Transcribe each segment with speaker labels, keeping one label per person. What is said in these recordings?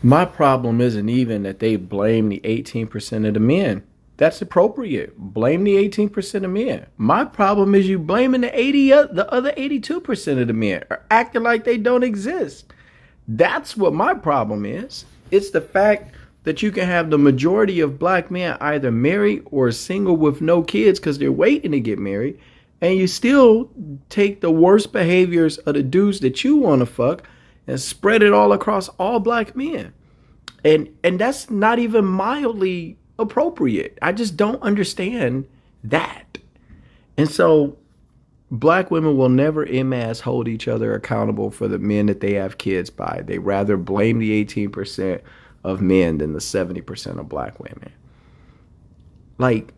Speaker 1: My problem isn't even that they blame the 18% of the men. That's appropriate. Blame the 18% of men. My problem is you blaming the other 82% of the men are acting like they don't exist. That's what my problem is. It's the fact that you can have the majority of black men either married or single with no kids because they're waiting to get married, and you still take the worst behaviors of the dudes that you want to fuck and spread it all across all black men. And that's not even mildly appropriate. I just don't understand that. And so black women will never en masse hold each other accountable for the men that they have kids by. They rather blame the 18% of men than the 70% of black women. Like,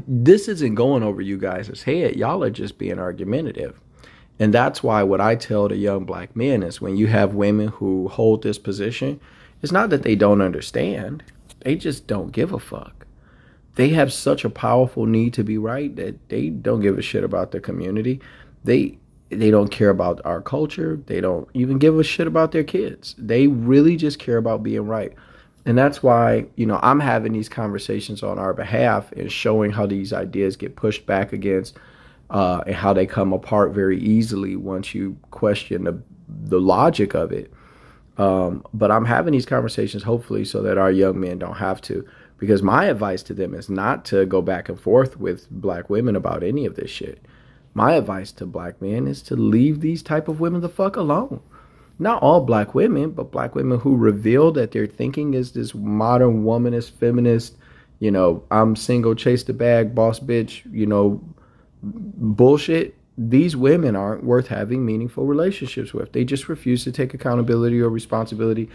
Speaker 1: this isn't going over you guys' head. Y'all are just being argumentative. And that's why what I tell the young black men is when you have women who hold this position, it's not that they don't understand. They just don't give a fuck. They have such a powerful need to be right that they don't give a shit about the community. They don't care about our culture. They don't even give a shit about their kids. They really just care about being right. And that's why, I'm having these conversations on our behalf and showing how these ideas get pushed back against and how they come apart very easily once you question the logic of it. But I'm having these conversations hopefully so that our young men don't have to, because my advice to them is not to go back and forth with black women about any of this shit. My advice to black men is to leave these type of women the fuck alone. Not all black women, but black women who reveal that their thinking is this modern womanist, feminist, I'm single, chase the bag, boss bitch, bullshit. These women aren't worth having meaningful relationships with. They just refuse to take accountability or responsibility.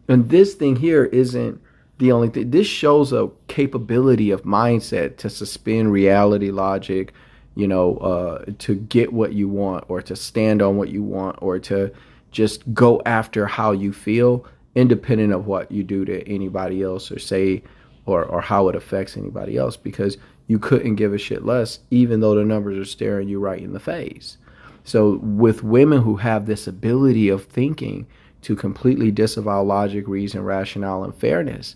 Speaker 1: And this thing here isn't the only thing. This shows a capability of mindset to suspend reality logic, to get what you want or to stand on what you want or to just go after how you feel, independent of what you do to anybody else or say or how it affects anybody else, because you couldn't give a shit less, even though the numbers are staring you right in the face. So with women who have this ability of thinking to completely disavow logic, reason, rationale, and fairness,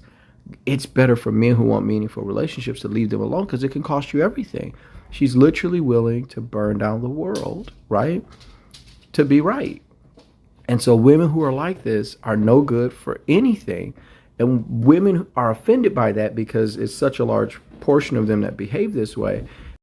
Speaker 1: it's better for men who want meaningful relationships to leave them alone because it can cost you everything. She's literally willing to burn down the world, right? To be right. And so women who are like this are no good for anything. And women are offended by that because it's such a large portion of them that behave this way.